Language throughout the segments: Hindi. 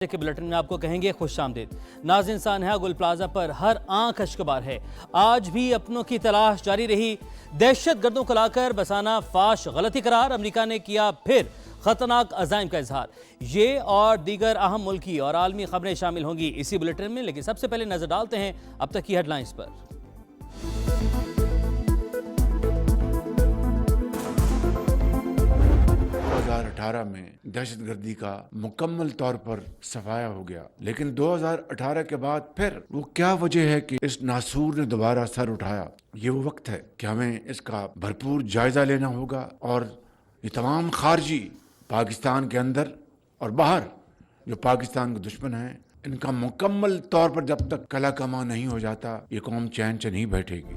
के बुलेटिन में आपको कहेंगे खुशामदीद। नाज़ इंसान है गुल प्लाजा पर हर आंख अश्कबार है। आज भी अपनों की तलाश जारी रही। दहशत गर्दों को लाकर बसाना फाश गलती करार। अमेरिका ने किया फिर खतरनाक अज़ाइम का इजहार। ये और दीगर अहम मुल्की और आलमी खबरें शामिल होंगी इसी बुलेटिन में, लेकिन सबसे पहले नजर डालते हैं अब तक की हेडलाइंस पर। 2018 में दहशतगर्दी का मुकम्मल तौर पर सफाया हो गया, लेकिन 2018 के बाद फिर वो क्या वजह है कि इस नासूर ने दोबारा सर उठाया। ये वो वक्त है कि हमें इसका भरपूर जायजा लेना होगा और ये तमाम खारजी पाकिस्तान के अंदर और बाहर जो पाकिस्तान के दुश्मन हैं, इनका मुकम्मल तौर पर जब तक कला कमा नहीं हो जाता, ये कौम चैन से नहीं बैठेगी।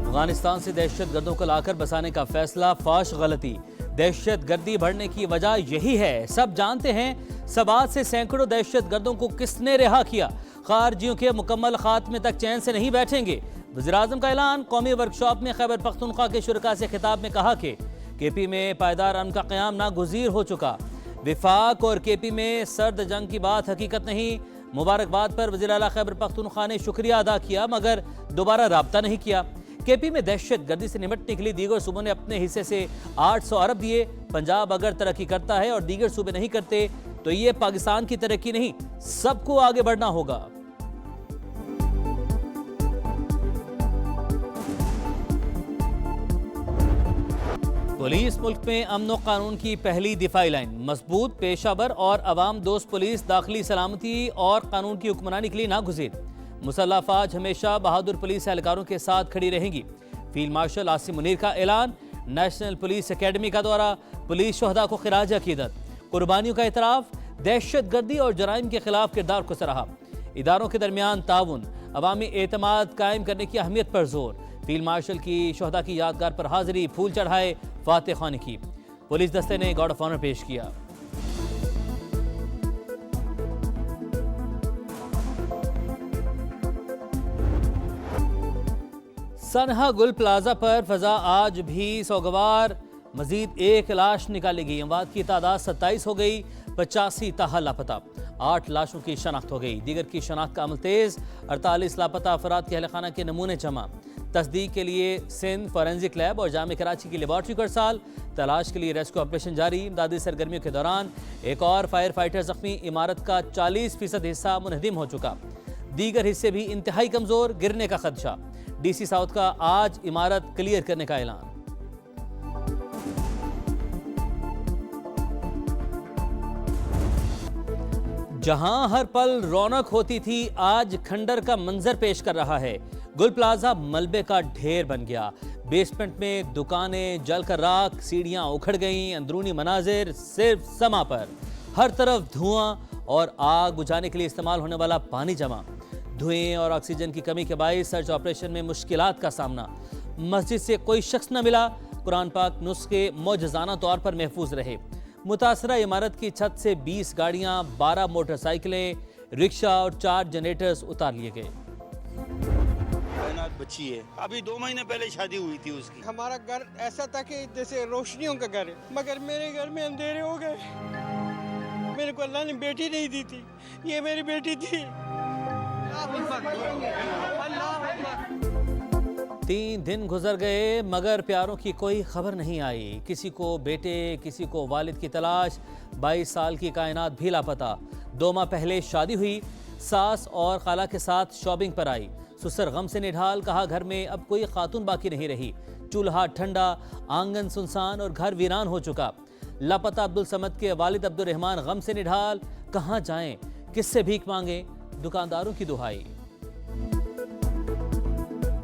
अफगानिस्तान से दहशत गर्दों को लाकर बसाने का फैसला फाश गलती। दहशत गर्दी बढ़ने की वजह यही है, सब जानते हैं। सबात से सैकड़ों दहशत गर्दों को किसने रिहा किया? खारजियों के मुकम्मल खात्मे तक चैन से नहीं बैठेंगे। वज़ीर-ए-आज़म का ऐलान। कौमी वर्कशॉप में खैबर पख्तूनख्वा के शुरका से खिताब में कहा कि केपी में पायदार अमन का क़याम नागुज़ीर हो चुका। विफाक और केपी में सर्द जंग की बात हकीकत नहीं। मुबारकबाद पर वज़ीर आला खैबर पख्तूनख्वा ने शुक्रिया अदा किया, मगर दोबारा राब्ता नहीं किया। केपी में दहशत गर्दी से निपटने के लिए दीगर सूबों ने अपने हिस्से से 800 अरब दिए। पंजाब अगर तरक्की करता है और दीगर सूबे नहीं करते तो ये पाकिस्तान की तरक्की नहीं, सबको आगे बढ़ना होगा। पुलिस मुल्क में अमन व कानून की पहली दिफाई लाइन। मजबूत, पेशावर और अवाम दोस्त पुलिस दाखिली सलामती और कानून की हुक्मरानी के लिए नागुज़ीर। मुसल्लह अफवाज हमेशा बहादुर पुलिस एहलकारों के साथ खड़ी रहेंगी। फील्ड मार्शल आसिम मुनीर का ऐलान। नेशनल पुलिस एकेडमी का दौरा। पुलिस शोहदा को खिराज अकीदत। कुर्बानियों का एतराफ़। दहशत गर्दी और जराइम के खिलाफ किरदार को सराहा। इदारों के दरमियान ताउन, अवामी एतमाद कायम करने की अहमियत पर जोर। फील्ड मार्शल की शोहदा की यादगार पर हाजिरी, फूल चढ़ाए, फातह खानी की। पुलिस दस्ते ने गार्ड ऑफ ऑनर पेश किया। सनहा गुल प्लाजा पर फजा आज भी सोगवार। मजीद एक लाश निकाली गई। अमवात की तादाद 27 हो गई। 85 ताहल लापता। 8 लाशों की शनाख्त हो गई। दीगर की शनाख्त का अमल तेज। 48 लापता अफराद के अहलखाना के नमूने जमा। तस्दीक के लिए सिंध फॉरेंसिक लैब और जामे कराची की लेबॉर्ट्री को इरसाल। तलाश के लिए रेस्क्यू ऑपरेशन जारी। इमदादी सरगर्मियों के दौरान एक और फायर फाइटर जख्मी। इमारत का 40% हिस्सा मुनहदिम हो चुका। दीगर हिस्से भी इंतहाई कमजोर, गिरने का खदशा। डीसी साउथ का आज इमारत क्लियर करने का ऐलान। जहां हर पल रौनक होती थी, आज खंडर का मंजर पेश कर रहा है। गुल प्लाजा मलबे का ढेर बन गया। बेसमेंट में दुकानें जलकर राख, सीढ़ियां उखड़ गईं। अंदरूनी मनाजिर सिर्फ समा पर। हर तरफ धुआं और आग बुझाने के लिए इस्तेमाल होने वाला पानी जमा। धुएं और ऑक्सीजन की कमी के बायस सर्च ऑपरेशन में मुश्किलात का सामना। मस्जिद से कोई शख्स न मिला। कुरान पाक नुस्खे मौजज़ाना तौर पर महफूज रहे। मुतासरा इमारत की छत से 20 गाड़ियां, 12 मोटरसाइकिलें, रिक्शा और 4 जनरेटर्स उतार लिए गए। बच्ची है, अभी 2 महीने पहले शादी हुई थी उसकी। हमारा घर ऐसा था कि जैसे रोशनियों का घर है, मगर मेरे घर में अंधेरे हो गए। मेरे को अल्लाह ने बेटी नहीं दी थी, ये मेरी बेटी थी। 3 दिन गुजर गए मगर प्यारों की कोई खबर नहीं आई। किसी को बेटे, किसी को वालिद की तलाश। 22 साल की कायनात भी लापता। 2 माह पहले शादी हुई। सास और खाला के साथ शॉपिंग पर आई। सुसर गम से निढाल। कहा घर में अब कोई खातून बाकी नहीं रही। चूल्हा ठंडा, आंगन सुनसान और घर वीरान हो चुका। लापता अब्दुल समद के वालिद अब्दुल रहमान गम से निढाल। कहाँ जाएं, किससे भीख मांगे? दुकानदारों की दुहाई।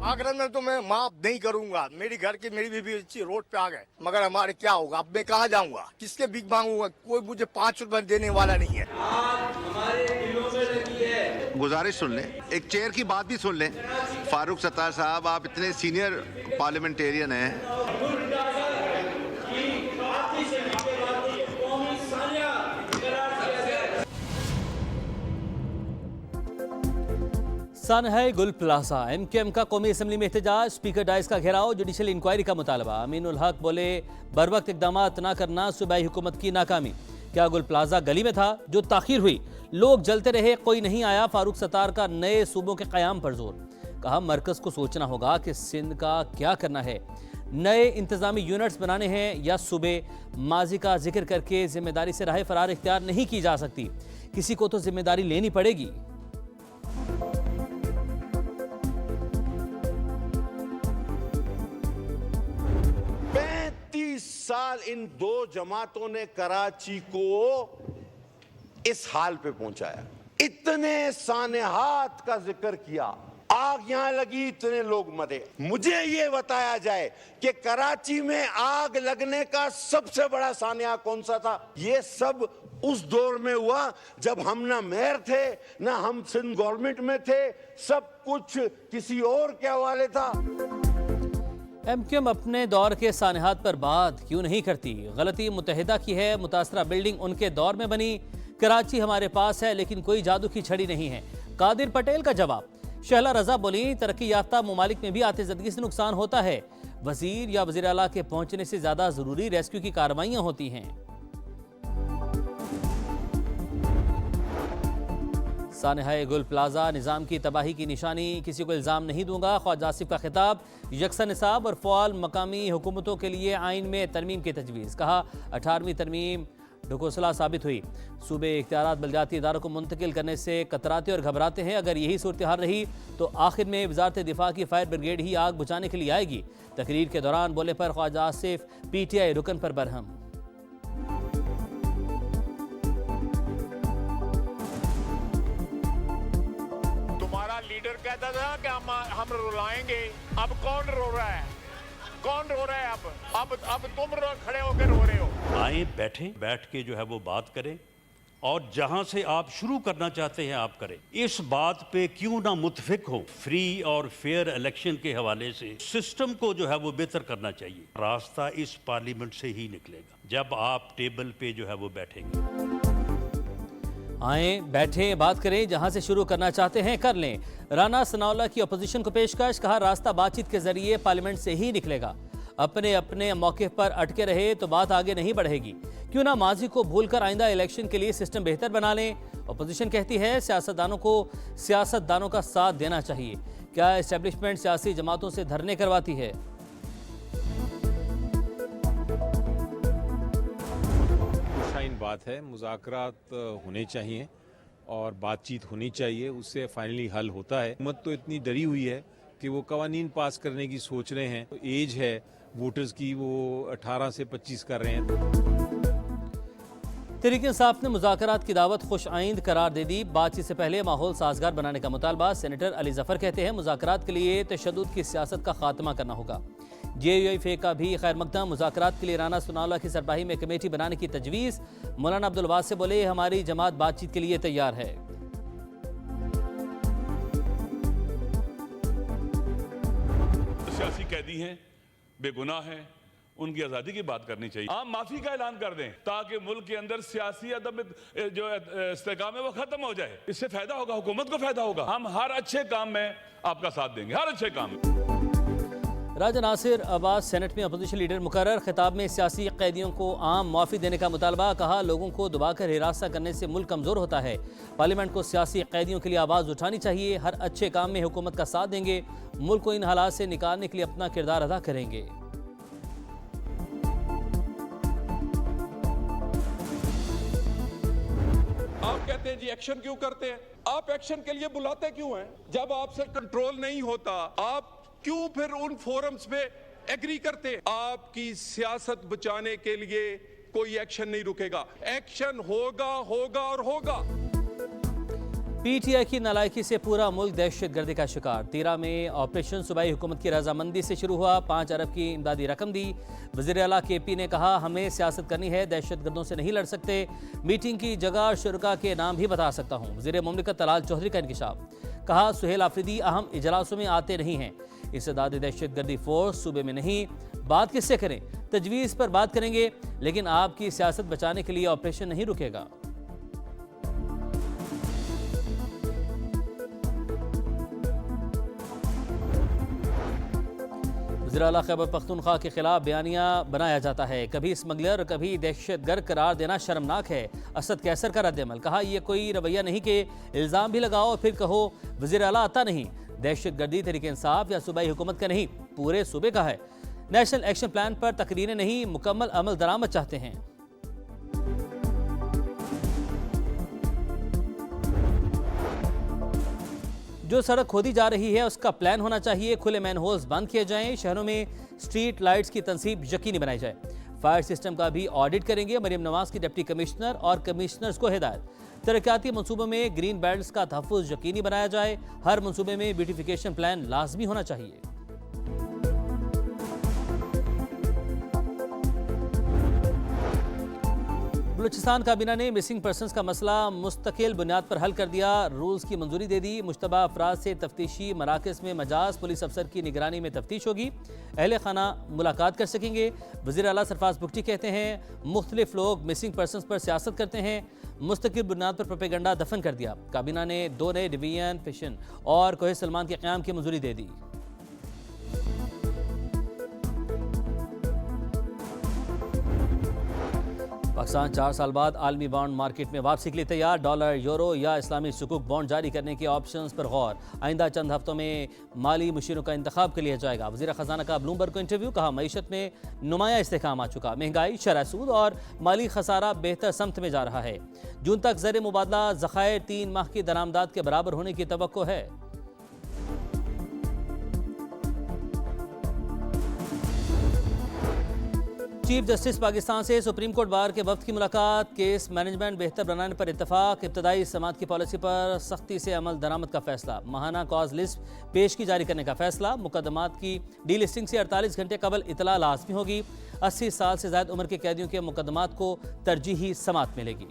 अगर मैं तो मैं माफ नहीं करूंगा। मेरी घर की मेरी बीवी बच्ची रोड पे आ गए, मगर हमारे क्या होगा? अब मैं कहाँ जाऊंगा, किसके भीख मांगूंगा? कोई मुझे 5 रुपए देने वाला नहीं है। गुजारिश सुन लें, एक चेयर की बात भी सुन लें। फारूक सत्तार साहब, आप इतने सीनियर पार्लियामेंटेरियन हैं। सनहा गुल प्लाजा। MKM का कौमी असम्बली में एहतजाज। स्पीकर डाइस का घेराव। जुडिशल इंक्वायरी का मुतालबा। अमीनुल हक बोले बर वक्त इकदाम न करना सूबाई हुकूमत की नाकामी। क्या गुल प्लाजा गली में था जो ताखीर हुई? लोग जलते रहे, कोई नहीं आया। फारूक सत्तार का नए सूबों के क़याम पर जोर। कहा मरकज को सोचना होगा कि सिंध का क्या करना है, नए इंतजामी यूनिट्स बनाने हैं या सूबे। माजी का जिक्र करके जिम्मेदारी से राह फरार इख्तियार नहीं की जा सकती, किसी को तो जिम्मेदारी लेनी पड़ेगी। 35 साल इन दो जमातों ने कराची को इस हाल पे पहुंचाया। इतने सानेहात का जिक्र किया, आग यहां लगी, इतने लोग मरे। मुझे ये बताया जाए कि कराची में आग लगने का सबसे बड़ा सानिया कौन सा था? ये सब उस दौर में हुआ जब हम ना मेयर थे ना हम सिंध गवर्नमेंट में थे, सब कुछ किसी और के हवाले था। एमक्यूएम अपने दौर के सानेहात पर बात क्यों नहीं करती? गलती मुत्तहिदा की है, मुतासरा बिल्डिंग उनके दौर में बनी। कराची हमारे पास है लेकिन कोई जादू की छड़ी नहीं है। कादिर पटेल का जवाब। शहला रजा बोली तरक्की याफ्ता मुमालिक में भी आतिशदगी से नुकसान होता है, वजीर या वजीर आला के पहुंचने से ज्यादा जरूरी रेस्क्यू की कार्रवाइयां होती हैं। सानहाए गुल प्लाजा निज़ाम की तबाही की निशानी, किसी को इल्ज़ाम नहीं दूंगा। ख्वाजा आसिफ का खिताब। यकसा निसाब और फ़आल मकामी हुकूमतों के लिए आइन में तरमीम की तजवीज़। कहा 18वीं तरमीम ढकोसला साबित हुई। सूबे इख्तियारात बलदियाती इदारों को मुंतकिल करने से कतराते और घबराते हैं। अगर यही सूरत हाल रही तो आखिर में वजारत दिफा की फायर ब्रिगेड ही आग बुझाने के लिए आएगी। तकरीर के दौरान बोले पर ख्वाजा आसिफ PTI रुकन पर बरहम। लीडर कहता था कि हम रुलाएंगे, अब कौन रो रहा है? कौन रो रहा है? अब तुम खड़े होकर रो रहे हो। आए बैठ के जो है वो बात करें और जहां से आप शुरू करना चाहते हैं आप करें। इस बात पे क्यों ना मुत्तफिक हो। फ्री और फेयर इलेक्शन के हवाले से सिस्टम को जो है वो बेहतर करना चाहिए। रास्ता इस पार्लियामेंट से ही निकलेगा जब आप टेबल पे जो है वो बैठेंगे। आए बैठे बात करें, जहां से शुरू करना चाहते हैं कर लें। राना सनाउल्लाह की अपोजिशन को पेशकश। कहा रास्ता बातचीत के जरिए पार्लियामेंट से ही निकलेगा। अपने अपने मौके पर अटके रहे तो बात आगे नहीं बढ़ेगी। क्यों ना माजी को भूलकर आइंदा इलेक्शन के लिए सिस्टम बेहतर बना लें। अपोजिशन कहती है सियासतदानों को सियासतदानों का साथ देना चाहिए। क्या एस्टेब्लिशमेंट सियासी जमातों से धरने करवाती है? बात है, मुज़ाकरात होने चाहिए और बातचीत होनी चाहिए, उससे फाइनली हल होता है। हुकूमत तो इतनी डरी हुई है कि वो कवानीन पास करने की सोच रहे हैं। तो एज है वोटर्स की, वो 18 से 25 कर रहे हैं। तहरीक इंसाफ ने मुज़ाकरात की दावत खुश आइंद करार दे दी। बातचीत से पहले माहौल साजगार बनाने का मुतालबा। सेनेटर अली जफर कहते हैं मुज़ाकरात के लिए तशद्दुद की सियासत का खात्मा करना होगा। JUI का भी खैर मकदम। मुज़ाकरात के लिए राना सनाउल्लाह की सरबराही में कमेटी बनाने की तजवीज़। मौलाना अब्दुल वासिफ बोले हमारी जमात बातचीत के लिए तैयार है। सियासी कैदी हैं, बेगुनाह हैं, उनकी आज़ादी की बात करनी चाहिए। आम माफी का ऐलान कर दें ताकि मुल्क के अंदर सियासी अदम जो इस्तेकाम है वो खत्म हो जाए। इससे फायदा होगा, हुकूमत को फायदा होगा। हम हर अच्छे काम में आपका साथ देंगे, हर अच्छे काम में। राजा नासिर अब्बास सेनेट में अपोजिशन लीडर मुकर्रर। खिताब में सियासी कैदियों को आम मुआफ़ी देने का मुतालबा। कहा लोगों को दबाकर हिरासत करने से मुल्क कमज़ोर होता है। पार्लियामेंट को सियासी कैदियों के लिए आवाज़ उठानी चाहिए। हर अच्छे काम में हुकूमत का साथ देंगे। मुल्क को इन हालात से निकालने के लिए अपना किरदार अदा करेंगे। आप कहते हैं जी एक्शन क्यों करते हैं? आप एक्शन के लिए बुलाते क्यों हैं? जब आपसे कंट्रोल नहीं होता आप क्यों फिर उन फोरम्स पे एग्री करते हैं? आपकी सियासत बचाने के लिए कोई एक्शन नहीं रुकेगा। एक्शन होगा होगा और होगा। PTI की नालायकी से पूरा मुल्क दहशतगर्दी का शिकार। 13 में ऑपरेशन सूबाई हुकूमत की रजामंदी से शुरू हुआ। 5 अरब की इमदादी रकम दी। वज़ीर आला KP ने कहा हमें सियासत करनी है, दहशतगर्दों से नहीं लड़ सकते। मीटिंग की जगह शुरका के नाम भी बता सकता हूँ। वज़ीर मुमलिकत तलाल चौधरी का इंकिशाफ। कहा सुहेल आफरीदी अहम इजलासों में आते नहीं हैं। इस्तेदाद दहशतगर्दी फोर्स सूबे में नहीं। बात किससे करें? तजवीज़ पर बात करेंगे, लेकिन आपकी सियासत बचाने के लिए ऑपरेशन नहीं रुकेगा। वज़ीर आला खैबर पख्तूनख्वा के खिलाफ बयानिया बनाया जाता है, कभी स्मगलर कभी दहशतगर्द करार देना शर्मनाक है। असद कैसर का रद्द-ए-अमल, कहा यह कोई रवैया नहीं कि इल्ज़ाम भी लगाओ फिर कहो वज़ीर आला आता नहीं। दहशतगर्दी तहरीक इंसाफ या सूबाई हुकूमत का नहीं, पूरे सूबे का है। नेशनल एक्शन प्लान पर तकरीरें नहीं, मुकम्मल अमल दरामद चाहते हैं। जो सड़क खोदी जा रही है उसका प्लान होना चाहिए, खुले मैन होल्स बंद किए जाएं, शहरों में स्ट्रीट लाइट्स की तनसीब यकीनी बनाई जाए। फायर सिस्टम का भी ऑडिट करेंगे, मरियम नवाज की डिप्टी कमिश्नर और कमिश्नर्स को हिदायत। तरक्याती मनसूबों में ग्रीन बेल्ट्स का तहफ़्फ़ुज़ यकीनी बनाया जाए, हर मनसूबे में ब्यूटिफिकेशन प्लान लाजमी होना चाहिए। बलूचिस्तान काबीना ने मिसिंग पर्सनस का मसला मुस्तकिल बुनियाद पर हल कर दिया, रूल्स की मंजूरी दे दी। मुश्तबा अफराद से तफ्तीशी मराकज़ में मजाज पुलिस अफसर की निगरानी में तफ्तीश होगी, अहले खाना मुलाकात कर सकेंगे। वज़ीर आला सरफराज बुगटी कहते हैं मुख्तलिफ लोग मिसिंग पर्सनस पर सियासत करते हैं, मुस्तकिल बुनियाद पर प्रोपेगेंडा दफन कर दिया। काबीना ने 2 नए डिवीजन फिशन और कोहे सलमान के क़याम की मंजूरी दे दी। पाकिस्तान 4 साल बाद आलमी बॉन्ड मार्केट में वापसी के लिए तैयार, डॉलर, यूरो या इस्लामी सुकूक बॉन्ड जारी करने के ऑप्शंस पर गौर। आइंदा चंद हफ्तों में माली मुशीरों का इंतखाब कर लिया जाएगा। वज़ीर ख़जाना का ब्लूमबर्ग को इंटरव्यू, कहा मईशत में नुमाया इस्तेहकाम आ चुका, महंगाई, शरह सूद और माली खसारा बेहतर समत में जा रहा है। जून तक ज़र मुबादला ज़खायर 3 माह की दरामदाद के बराबर होने की तवक्को है। चीफ जस्टिस पाकिस्तान से सुप्रीम कोर्ट बार के वफ्द की मुलाकात, केस मैनेजमेंट बेहतर बनाने पर इत्तफाक, इब्तदाई समात की पॉलिसी पर सख्ती से अमल दरामद का फैसला, माहाना कॉज लिस्ट पेशगी जारी करने का फैसला, मुकदमात की डी लिस्टिंग से 48 घंटे कबल इतला लाजमी होगी, 80 साल से ज़ायद उम्र के कैदियों के मुकदमात को तरजीही समात मिलेगी।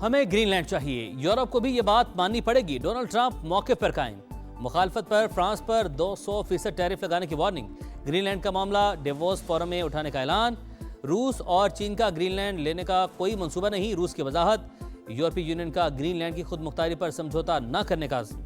हमें ग्रीनलैंड चाहिए, यूरोप को भी ये बात माननी पड़ेगी, डोनाल्ड ट्रंप मौके पर कायम। मुखालफत पर फ्रांस पर 200% टैरिफ लगाने की वार्निंग, ग्रीनलैंड का मामला डेवोस फोरम में उठाने का ऐलान। रूस और चीन का ग्रीनलैंड लेने का कोई मंसूबा नहीं, रूस की वजाहत। यूरोपीय यूनियन का ग्रीनलैंड की खुद मुख्तारी पर समझौता न करने का अज़्म।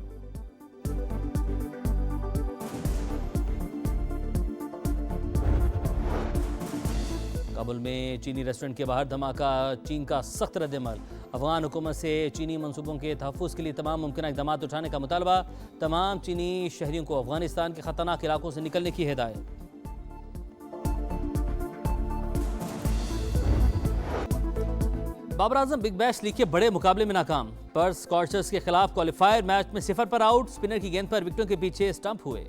काबुल में चीनी रेस्टोरेंट के बाहर धमाका, चीन का सख्त रद्द-ए-अमल। अफगान हुकूमत से चीनी मंसूबों के तहफ़्फ़ुज़ के लिए तमाम मुमकिन इक़दाम उठाने का मुतालबा, तमाम चीनी शहरियों को अफगानिस्तान के ख़तरनाक इलाकों से निकलने की हिदायत। Babar Azam big bash league के बड़े मुकाबले में नाकाम, पर्थ स्कॉचर्स के खिलाफ क्वालिफायर मैच में 0 पर आउट, स्पिनर की गेंद पर विकेटों के पीछे स्टंप हुए।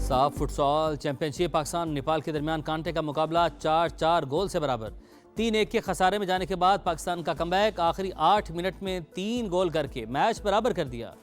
साफ फुटसॉल चैंपियनशिप, पाकिस्तान नेपाल के दरमियान कांटे का मुकाबला 4-4 गोल से बराबर। 3-1 के खसारे में जाने के बाद पाकिस्तान का कमबैक, आखिरी 8 मिनट में 3 गोल करके मैच बराबर कर दिया।